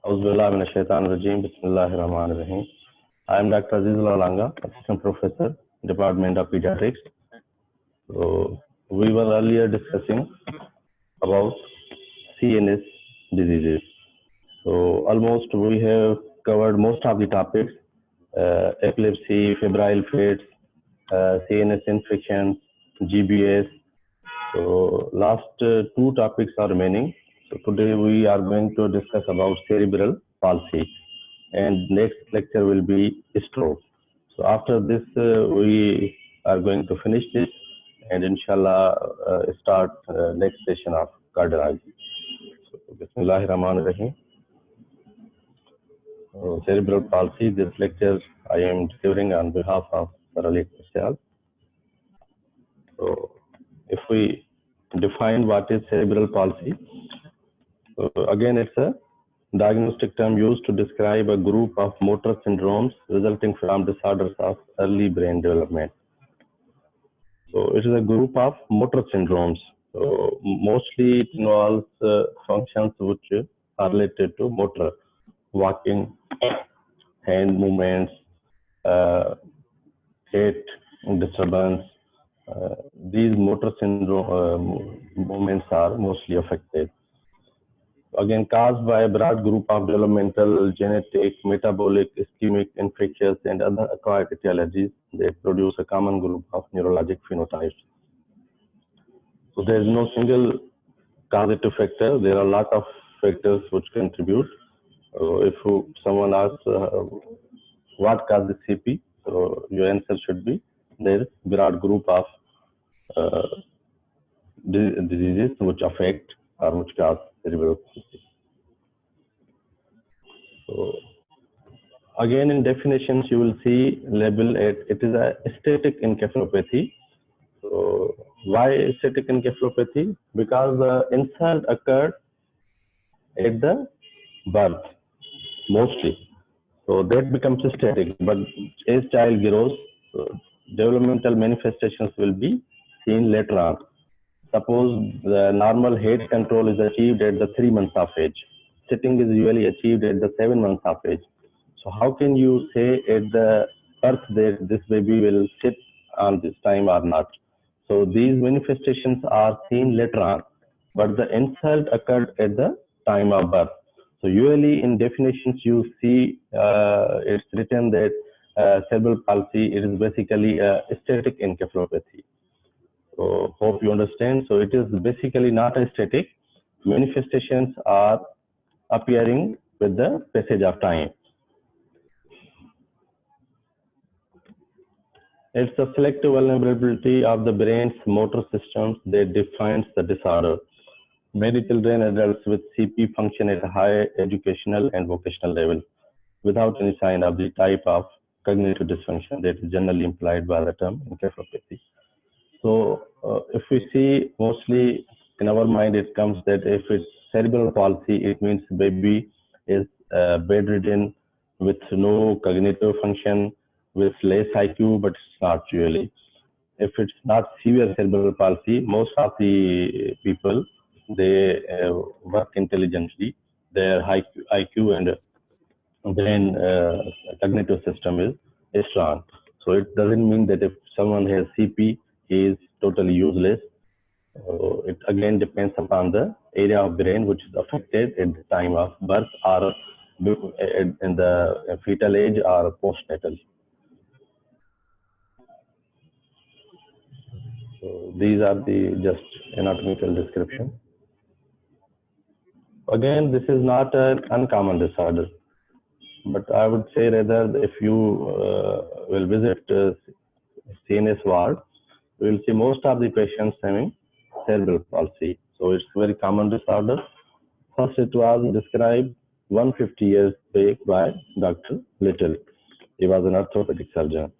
Auzubillahiminash-shaytanir-rajeem. Bismillahir-rahmanir-rahim. I am Dr. Azizul Alanga, Assistant Professor, Department of Pediatrics. So, we were earlier discussing about CNS diseases. So, almost we have covered most of the topics, epilepsy, febrile fits, CNS infections, GBS. So, last two topics are remaining. So, today we are going to discuss about cerebral palsy, and next lecture will be stroke. So, after this, we are going to finish this and inshallah start next session of cardiology. So, Bismillahirrahmanirrahim. Cerebral palsy, this lecture I am delivering on behalf of Sarali Kusyal. So, if we define what is cerebral palsy, so again it's a diagnostic term used to describe a group of motor syndromes resulting from disorders of early brain development. So it is a group of motor syndromes. So mostly it involves functions which are related to motor, walking, hand movements, gait disturbance. These motor syndrome movements are mostly affected. Again, caused by a broad group of developmental, genetic, metabolic, ischemic, infectious, and other acquired etiologies, they produce a common group of neurologic phenotypes. So there is no single causative factor. There are a lot of factors which contribute. If someone asks what causes CP, so your answer should be there is a broad group of diseases which affect or which cause cerebral palsy. So again, in definitions, you will see label it is a static encephalopathy. So why static encephalopathy? Because the insult occurred at the birth mostly. So that becomes static. But as child grows, developmental manifestations will be seen later on. Suppose the normal head control is achieved at the 3 months of age. Sitting is usually achieved at the 7 months of age. So how can you say at the birth that this baby will sit on this time or not? So these manifestations are seen later on, but the insult occurred at the time of birth. So usually in definitions you see it's written that cerebral palsy, it is basically a static encephalopathy. So hope you understand. So it is basically not a static. Manifestations are appearing with the passage of time. It's a selective vulnerability of the brain's motor systems that defines the disorder. Many children and adults with CP function at a high educational and vocational level without any sign of the type of cognitive dysfunction that is generally implied by the term encephalopathy. So if we see mostly in our mind, it comes that if it's cerebral palsy, it means baby is bedridden with no cognitive function, with less IQ, but it's not really. If it's not severe cerebral palsy, most of the people, they work intelligently. Their IQ and brain cognitive system is strong. So it doesn't mean that if someone has CP, he is totally useless. It again depends upon the area of brain which is affected at the time of birth or in the fetal age or postnatal. So these are the just anatomical description. Again, this is not an uncommon disorder, but I would say rather if you will visit CNS ward, you will see most of the patients having cerebral palsy. So it's very common disorder. First, it was described 150 years back by Dr. Little. He was an orthopedic surgeon.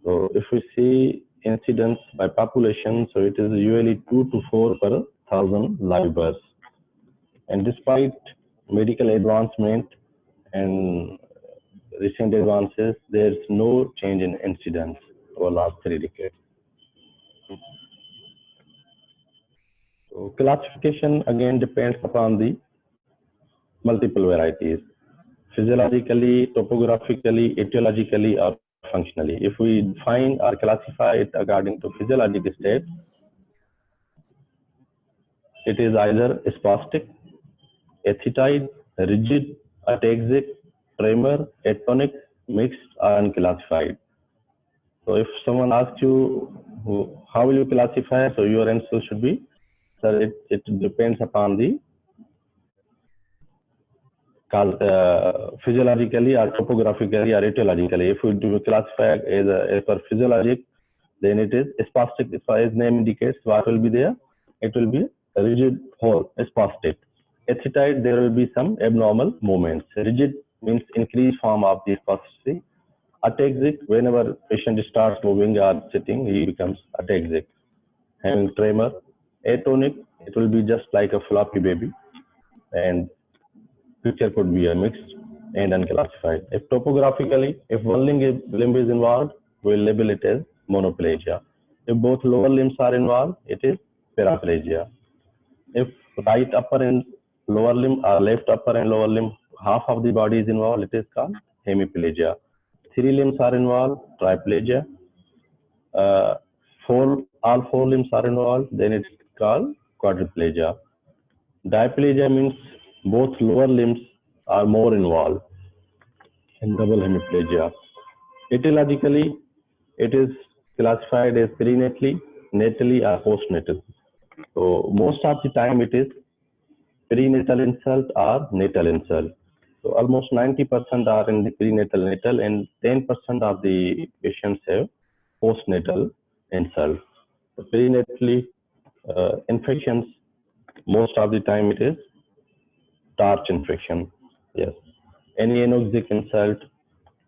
So if we see incidence by population, so it is usually 2 to 4 per 1,000 live births. And despite medical advancement and recent advances, there is no change in incidence over last 3 decades. So classification again depends upon the multiple varieties, physiologically, topographically, etiologically, or functionally. If we define or classify it according to physiologic state, it is either spastic, excitoid, rigid, ataxic, tremor, atonic, mixed, or unclassified. So if someone asks you how will you classify, so your answer should be, sir, it depends upon the physiologically or topographically or etiologically. If we do classify as per physiologic, then it is spastic. As name indicates, what will be there? It will be a rigid whole, spastic. Excitoid, there will be some abnormal movements. Rigid means increased form of the spasticity. Ataxic, whenever patient starts moving or sitting, he becomes ataxic. Having tremor. Atonic, it will be just like a floppy baby. And picture could be a mixed and unclassified. If topographically, if one limb is involved, we'll label it as monoplegia. If both lower limbs are involved, it is paraplegia. If right upper and lower limb or left upper and lower limb, half of the body is involved, it is called hemiplegia. Three limbs are involved, triplegia. All four limbs are involved, then it's called quadriplegia. Diplegia means both lower limbs are more involved, and double hemiplegia. Etiologically, it is classified as prenatally, natally, or postnatal. So most of the time it is prenatal insult or natal insult. So almost 90% are in the prenatal natal, and 10% of the patients have postnatal insult. So prenatally infections, most of the time it is starch infection. Yes. Any anoxic insult,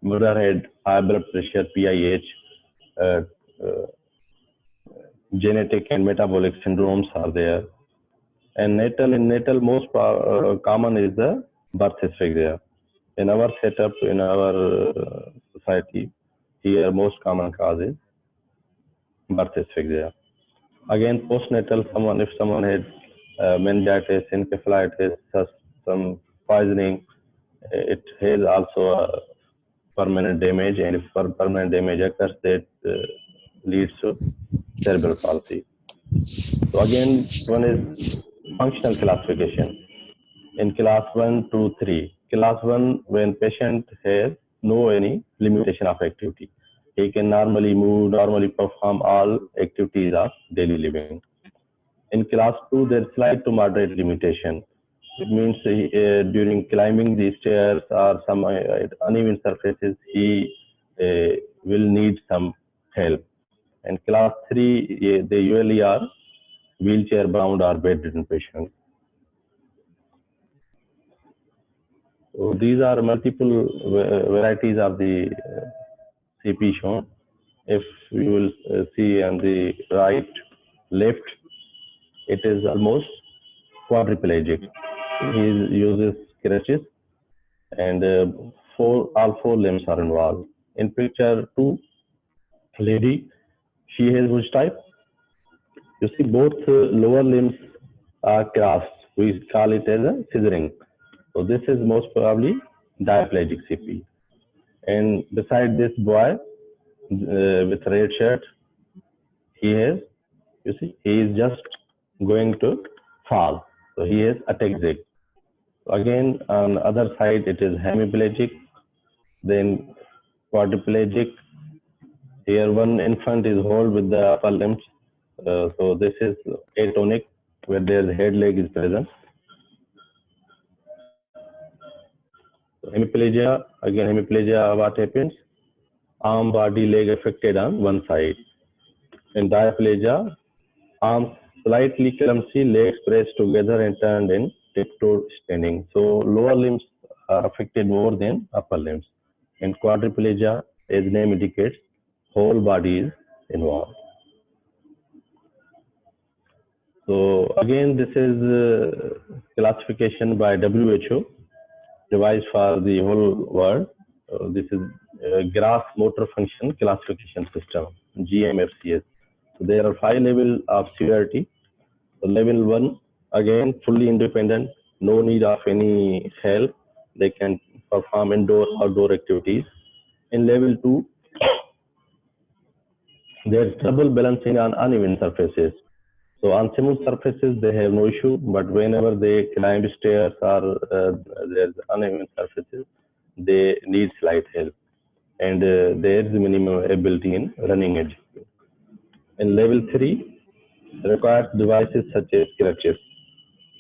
mother had high blood pressure, PIH, uh, uh, genetic and metabolic syndromes are there. And in natal, most common is the birth asphyxia. In our setup, in our society, here most common cause is birth asphyxia. Again, postnatal, if someone had meningitis, encephalitis, some poisoning, it has also a permanent damage, and if permanent damage occurs, that leads to cerebral palsy. So again, one is functional classification. In class 1, 2, 3. Class 1, when patient has no any limitation of activity. He can normally move, normally perform all activities of daily living. In class 2, there's slight to moderate limitation. It means during climbing the stairs or some uneven surfaces, he will need some help. And class 3, they usually are wheelchair bound or bedridden patients. So these are multiple varieties of the CP shown. If you will see on the right, left, it is almost quadriplegic. He uses crutches, and all four limbs are involved. In picture 2, lady, she has which type? You see both lower limbs are crossed. We call it as a scissoring. So this is most probably diplegic CP. And beside this boy with red shirt, he has, you see, he is just going to fall. So he is ataxic. Again, on the other side, it is hemiplegic, then quadriplegic. Here, one infant is whole with the upper limbs. So this is atonic, where their head leg is present. Hemiplegia, again, hemiplegia, what happens? Arm, body, leg affected on one side. In diplegia, arms slightly clumsy, legs pressed together and turned in tiptoe standing. So lower limbs are affected more than upper limbs. In quadriplegia, as name indicates, whole body is involved. So again, this is classification by WHO, devised for the whole world. This is Gross Motor Function Classification System, GMFCS. So there are 5 levels of severity. So level 1, again, fully independent, no need of any help. They can perform indoor, outdoor activities. In level 2, there's trouble balancing on uneven surfaces. So on smooth surfaces, they have no issue, but whenever they climb stairs or there's uneven surfaces, they need slight help. And there is minimum ability in running edge. In level 3, requires devices such as crutches.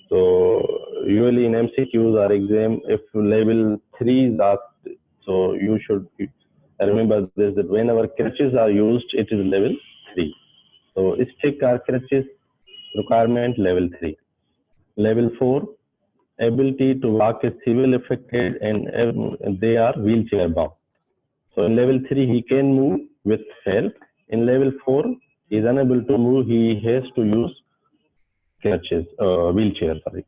So usually in MCQs or exam, if level 3 is asked, so you should remember this, that whenever crutches are used, it is level 3. So stick or crutches requirement level 3. Level 4, ability to walk is civil affected and they are wheelchair bound. So in level 3, he can move with help. In level 4, he is unable to move, he has to use crutches, wheelchair, sorry.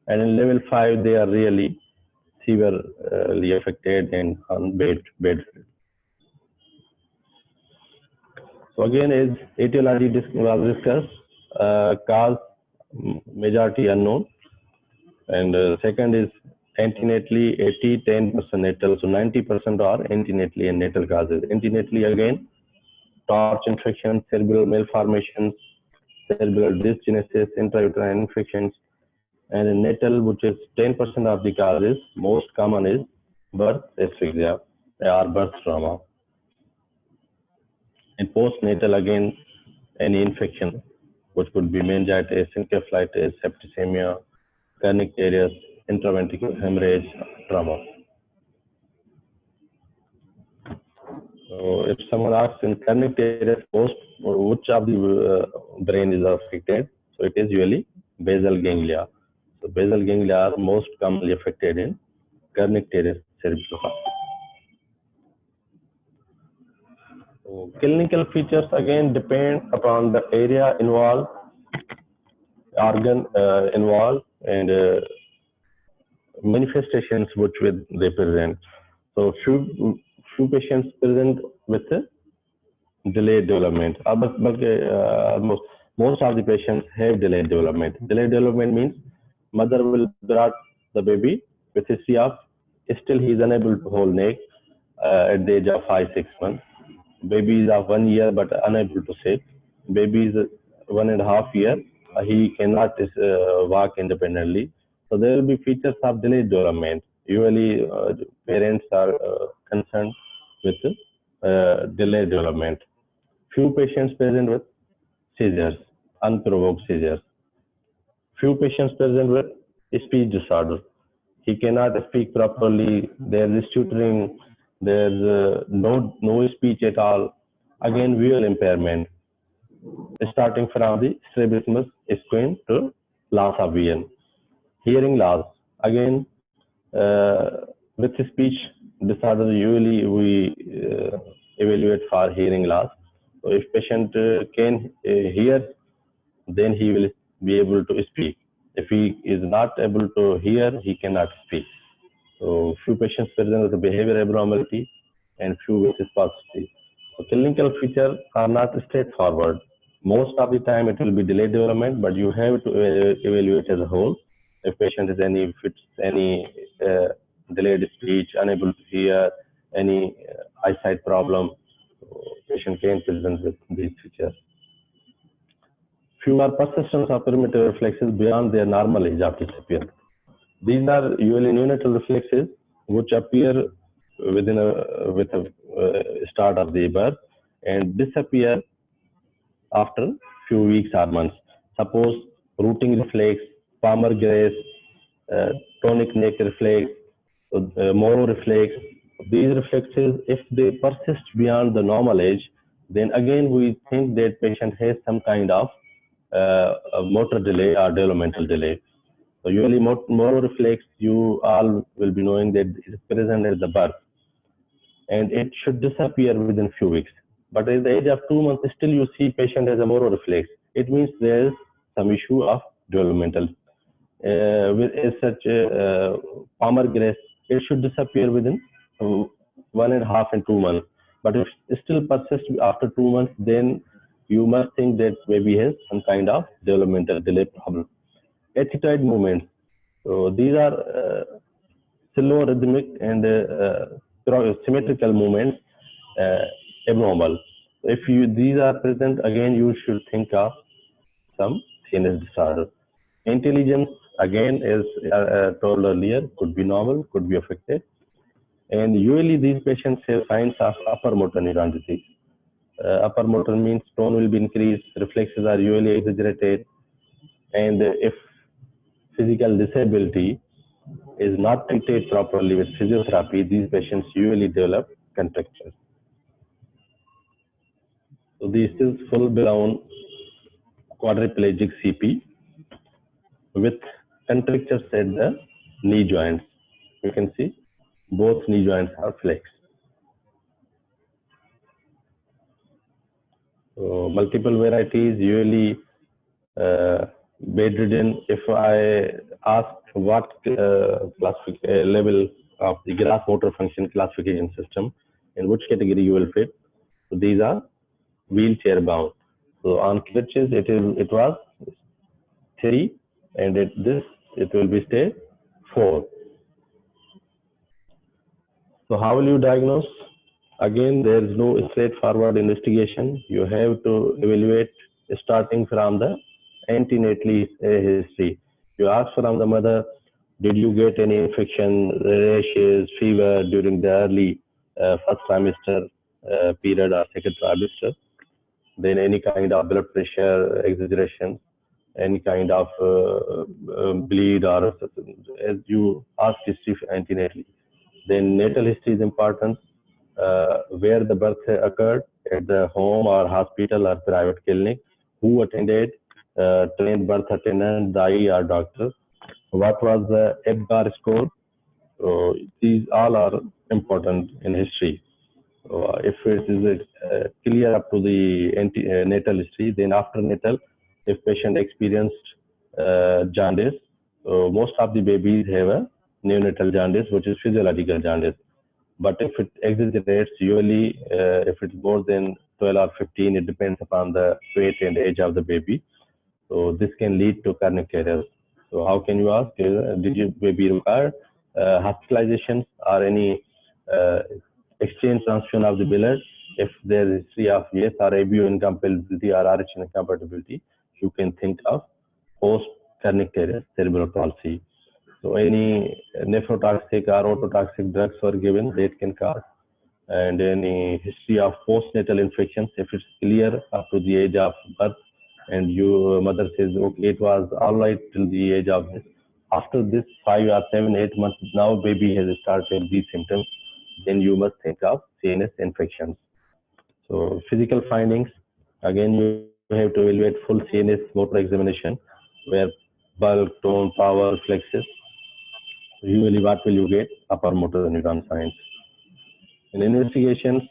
And in level 5, they are really severely affected and on bed. So again, as etiology was discussed, cause majority unknown, and second is antenatally 80-10% natal, so 90% are antenatally and natal causes. Antenatally again, torch infection, cerebral malformations, cerebral dysgenesis, intrauterine infections, and in natal, which is 10% of the causes, most common is birth asphyxia or birth trauma. In postnatal, again, any infection, which could be meningitis, encephalitis, septicemia, kernicterus, intraventricular hemorrhage, trauma. So if someone asks in kernicterus post, which of the brain is affected? So it is usually basal ganglia. So basal ganglia are most commonly affected in kernicterus cerebral. So clinical features again depend upon the area involved, organ involved, and manifestations which they present. So few patients present with delayed development. Most of the patients have delayed development. Delayed development means mother will brought the baby with history of still he is unable to hold neck at the age of 5-6 months. Baby is of 1 year but unable to sit. Baby is 1.5 years. He cannot walk independently. So there will be features of delayed development. Usually parents are concerned with delayed development. Few patients present with seizures, unprovoked seizures. Few patients present with speech disorder. He cannot speak properly. There is stuttering. There is no speech at all. Again, visual impairment, starting from the strabismus squamous to loss of vision. Hearing loss. Again, with speech disorder, usually we evaluate for hearing loss. So if patient can hear, then he will be able to speak. If he is not able to hear, he cannot speak. So few patients present with behavior abnormality and few with spasticity. So clinical features are not straightforward. Most of the time it will be delayed development, but you have to evaluate as a whole. If patient is any delayed speech, unable to hear, any eyesight problem, so patient can present with these features. Few are persistence of primitive reflexes beyond their normal age of disappearance. These are usually neonatal reflexes which appear with a start of the birth and disappear after few weeks or months. Suppose rooting reflex, palmar grace, tonic neck reflex, Moro reflex. These reflexes, if they persist beyond the normal age, then again we think that patient has some kind of motor delay or developmental delay. So usually Moro reflex, you all will be knowing that it is present at the birth and it should disappear within few weeks. But at the age of 2 months, still you see patient has a Moro reflex. It means there is some issue of developmental. With such palmar grace, it should disappear within 1.5 and 2 months. But if it still persists after 2 months, then you must think that baby has some kind of developmental delay problem. Ethetoid movements. So these are slow, rhythmic, and symmetrical movements abnormal. If these are present, again you should think of some CNS disorder. Intelligence, again, as told earlier, could be normal, could be affected, and usually these patients have signs of upper motor neuron disease. Upper motor means tone will be increased, reflexes are usually exaggerated, and if physical disability is not treated properly with physiotherapy, these patients usually develop contractures. So this is full-blown quadriplegic CP with contractures at the knee joints. You can see both knee joints are flexed. So multiple varieties, usually bedridden. If I ask what level of the gross motor function classification system, in which category you will fit, so these are wheelchair bound. So on crutches it was 3, and it will be stay 4. So how will you diagnose? Again, there is no straightforward investigation. You have to evaluate starting from the antenatal history. You ask from the mother, did you get any infection, rashes, fever during the early first trimester period or second trimester? Then any kind of blood pressure exaggeration, any kind of bleed, or as you ask history antenatally. Then natal history is important. Where the birth occurred, at the home or hospital or private clinic, who attended, trained birth attendant, dai or doctor, what was the EBGAR score. So these all are important in history. If it is clear up to the natal history, then after natal, if patient experienced jaundice, most of the babies have a neonatal jaundice, which is physiological jaundice. But if it exaggerates, usually if it's more than 12 or 15, it depends upon the weight and age of the baby. So this can lead to carnic-arrest. So how can you ask, did your baby require hospitalizations or any exchange transfusion of the blood? If there is history of yes or ABO incompatibility or RH incompatibility, you can think of post-carnic-arrest cerebral palsy. So any nephrotoxic or ototoxic drugs were given, that can cause. And any history of postnatal infections, if it's clear up to the age of birth, and your mother says, okay, it was all right till the age of this. After this 5 or 7, 8 months, now baby has started these symptoms, then you must think of CNS infections. So physical findings, again, you have to evaluate full CNS motor examination, where bulk, tone, power, flexes. Usually what will you get? Upper motor neuron signs. In investigations,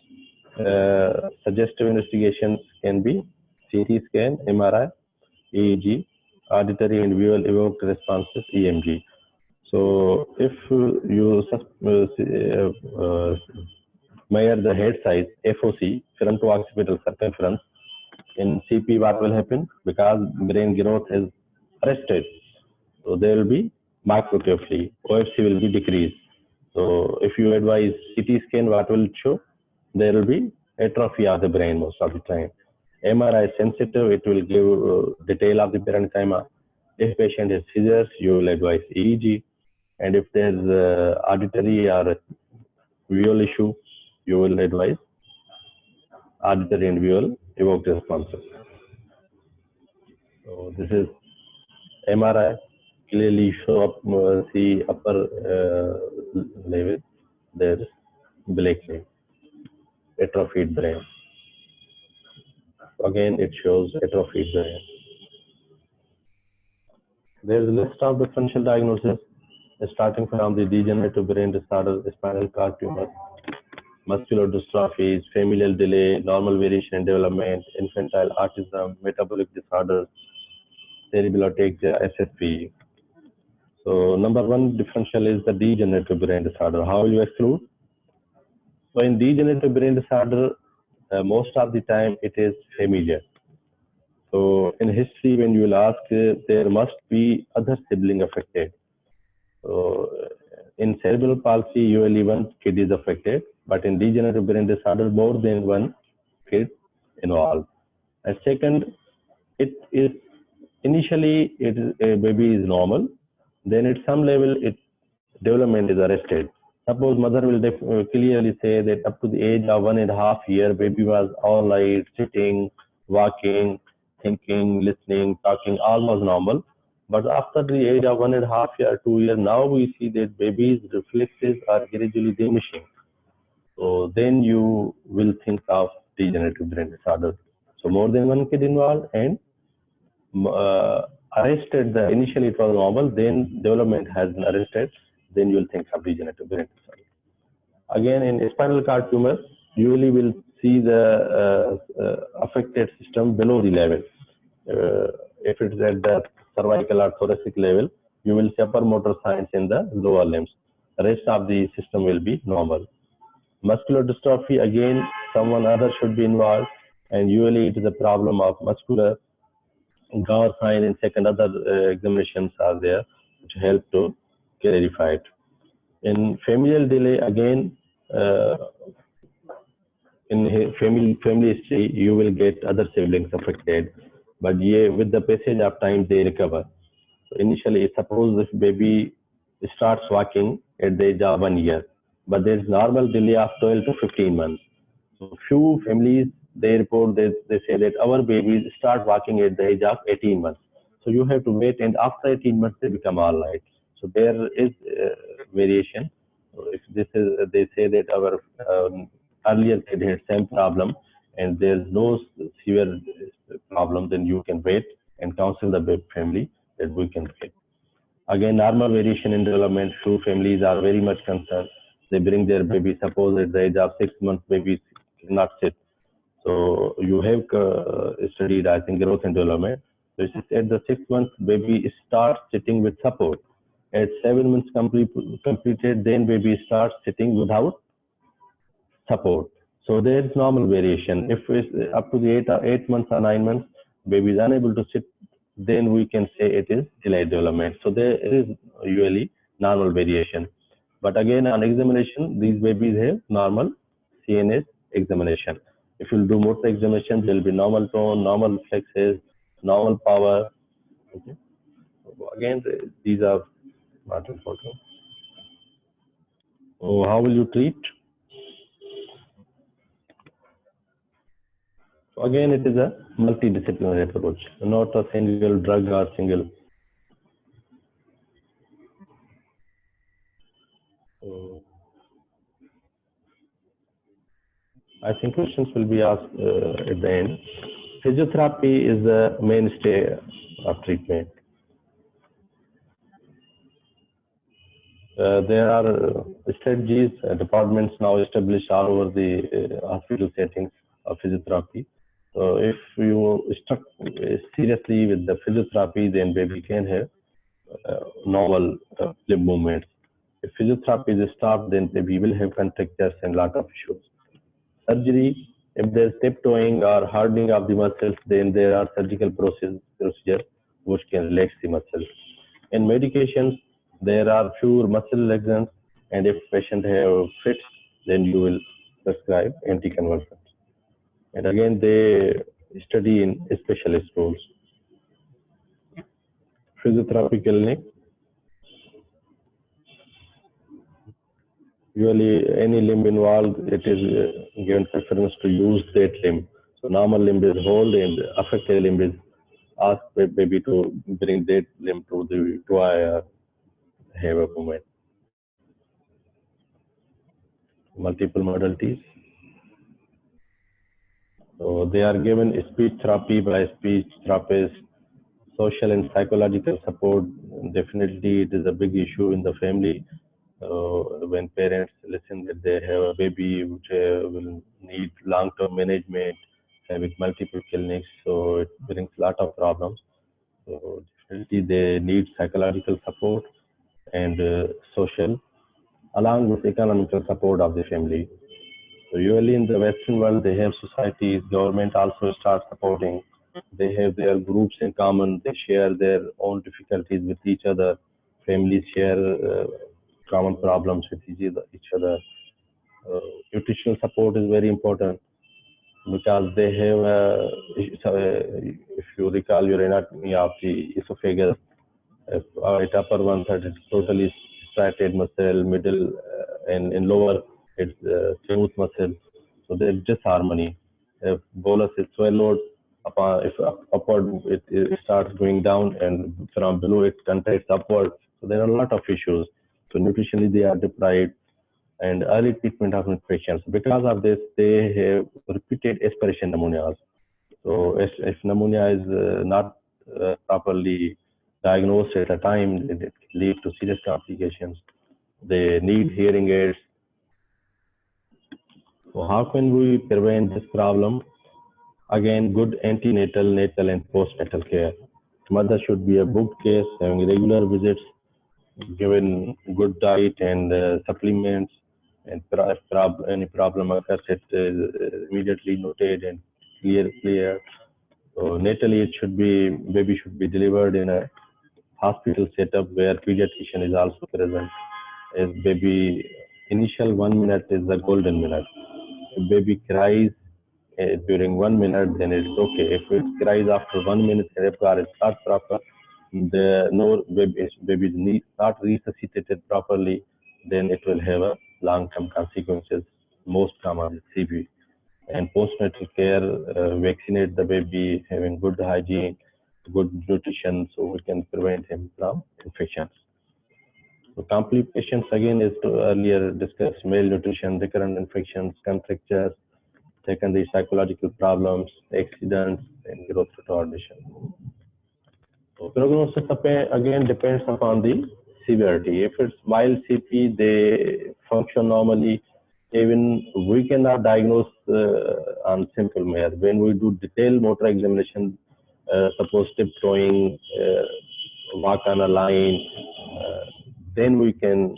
suggestive investigations can be CT scan, MRI, EEG, auditory and visual evoked responses, EMG. So if you measure the head size, FOC, fronto-occipital circumference, in CP what will happen? Because brain growth is arrested, so there will be microcephaly, OFC will be decreased. So if you advise CT scan, what will it show? There will be atrophy of the brain most of the time. MRI sensitive, it will give detail of the parenchyma. If patient has seizures, you will advise EEG. And if there's auditory or visual issue, you will advise auditory and visual evoked responses. So this is MRI, clearly show up, see upper level, there's black line, atrophied brain. Again, it shows atrophied brain. There's a list of differential diagnosis, starting from the degenerative brain disorder, spinal cord tumor, muscular dystrophies, familial delay, normal variation in development, infantile autism, metabolic disorders, cerebral ataxia, SSP. So number one differential is the degenerative brain disorder. How will you exclude? So in degenerative brain disorder, most of the time it is familial. So in history, when you will ask, there must be other sibling affected. So in cerebral palsy, usually one kid is affected, but in degenerative brain disorder, more than one kid involved. And second, it is initially a baby is normal, then at some level its development is arrested. Suppose mother will clearly say that up to the age of 1.5 years, baby was all right, sitting, walking, thinking, listening, talking, all was normal. But after the age of 1.5 years, 2 years, now we see that baby's reflexes are gradually diminishing. So then you will think of degenerative brain disorder. So more than one kid involved and arrested, initially it was normal, then development has been arrested, then you will think of degenerative brain disorder. Again, in spinal cord tumor, usually will see the affected system below the level. If it is at the cervical or thoracic level, you will see upper motor signs in the lower limbs. The rest of the system will be normal. Muscular dystrophy, again, someone other should be involved, and usually it is a problem of muscular Gauss sign and second other examinations are there which help to clarify it. In familial delay, again, in family history, you will get other siblings affected, but yeah, with the passage of time, they recover. So initially, suppose if baby starts walking at the age of 1 year, but there is normal delay of 12 to 15 months. So few families they report they say that our babies start walking at the age of 18 months. So you have to wait, and after 18 months they become all right. So there is variation. So if this is they say that our earlier kid had same problem and there is no severe problem, then you can wait and counsel the baby family that we can wait. Again, normal variation in development. Few families are very much concerned. They bring their baby. Suppose at the age of 6 months, baby cannot sit. So you have studied, I think, growth and development. So at the 6 months, baby starts sitting with support. At 7 months completed, then baby starts sitting without support. So there is normal variation. If it's up to the 8 months or 9 months, baby is unable to sit, then we can say it is delayed development. So there is usually normal variation. But again, on examination, these babies have normal CNS examination. If you do motor examination, there will be normal tone, normal reflexes, normal power. Okay. So again, these are not important. So how will you treat? So again, it is a multidisciplinary approach, not a single drug or single. So I think questions will be asked at the end. Physiotherapy is the mainstay of treatment. There are strategies, departments now established all over the hospital settings of physiotherapy. So if you stuck seriously with the physiotherapy, then baby can have normal limb movements. If physiotherapy is stopped, then baby will have contractures and lot of issues. Surgery, if there's tiptoeing or hardening of the muscles, then there are surgical procedures which can relax the muscles. In medications, there are fewer muscle relaxants, and if patient have fits, then you will prescribe anticonvulsants. And again, they study in specialist schools. Physiotherapy clinic, usually any limb involved, it is given preference to use that limb. So normal limb is hold and affected limb is ask baby to bring that limb to the have a movement. Multiple modalities. So they are given speech therapy by speech therapist, social and psychological support. Definitely, it is a big issue in the family. When parents listen that they have a baby which will need long-term management, having multiple clinics, so it brings a lot of problems. So definitely, they need psychological support and social, along with economical support of the family. So usually in the Western world, they have societies, government also start supporting. They have their groups in common. They share their own difficulties with each other. families share common problems with each other. Nutritional support is very important because they have, if you recall your anatomy of the esophagus, right upper one third is totally striated muscle, middle and in lower it's smooth muscle. So there's disharmony. If bolus is swallowed, if upward it starts going down, and from below it contracts upward. So there are a lot of issues. So nutritionally they are deprived, and early treatment of infections. Because of this, they have repeated aspiration pneumonias. So if pneumonia is not properly diagnosed at a time, it leads to serious complications. They need hearing aids. So how can we prevent this problem? Again, good antenatal, natal, and postnatal care. Mother should be a booked case, having regular visits, given good diet and supplements, and if any problem occurs, it is immediately noted and clear. So natally, baby should be delivered in a hospital setup where pediatrician is also present. As baby, initial 1 minute is the golden minute. If baby cries during 1 minute, then it's okay. If it cries after 1 minute and FGAR is not proper, baby is not resuscitated properly, then it will have a long-term consequences. Most common is CP. And postnatal care, vaccinate the baby, having good hygiene, good nutrition, so we can prevent him from infections. So complications again is to earlier discussed: malnutrition, recurrent infections, contractures, secondary psychological problems, accidents, and growth retardation. So prognosis again depends upon the severity. If it's mild CP, they function normally. Even we cannot diagnose on simple manner. When we do detailed motor examination, suppose tiptoeing, walk on a line, then we can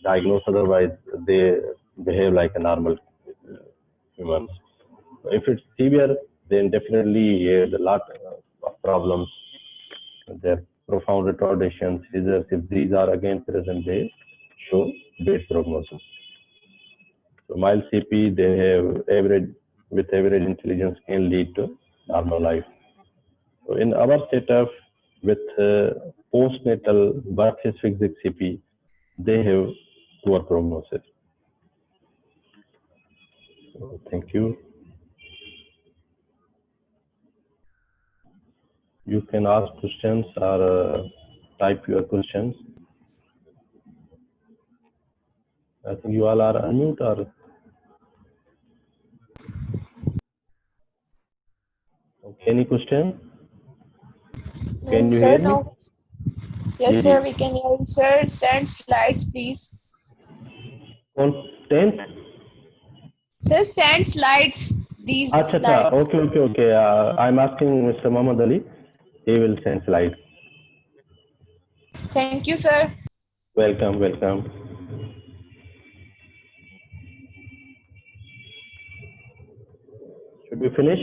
diagnose. Otherwise, they behave like a normal humans. If it's severe, then definitely there's a lot of problems. There are profound retardations, seizures. If these are again present, they show bad prognosis. So mild CP, they have with average intelligence can lead to normal life. So in our setup with postnatal birth asphyxic CP, they have poor prognosis. So thank you. You can ask questions or type your questions. I think you all are unmute or okay, any question? Can you hear me? No. Yes, sir, we can hear you, sir. Send slides, please. Content? Sir, send slides. These slides. Okay. I'm asking Mr. Muhammad Ali. He will send slides. Thank you, sir. Welcome. Should we finish?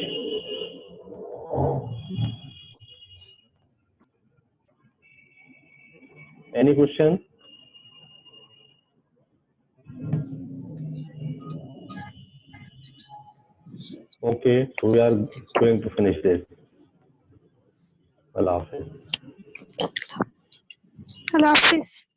Any question? Okay, so we are going to finish this. Allah Hafiz. Allah Hafiz.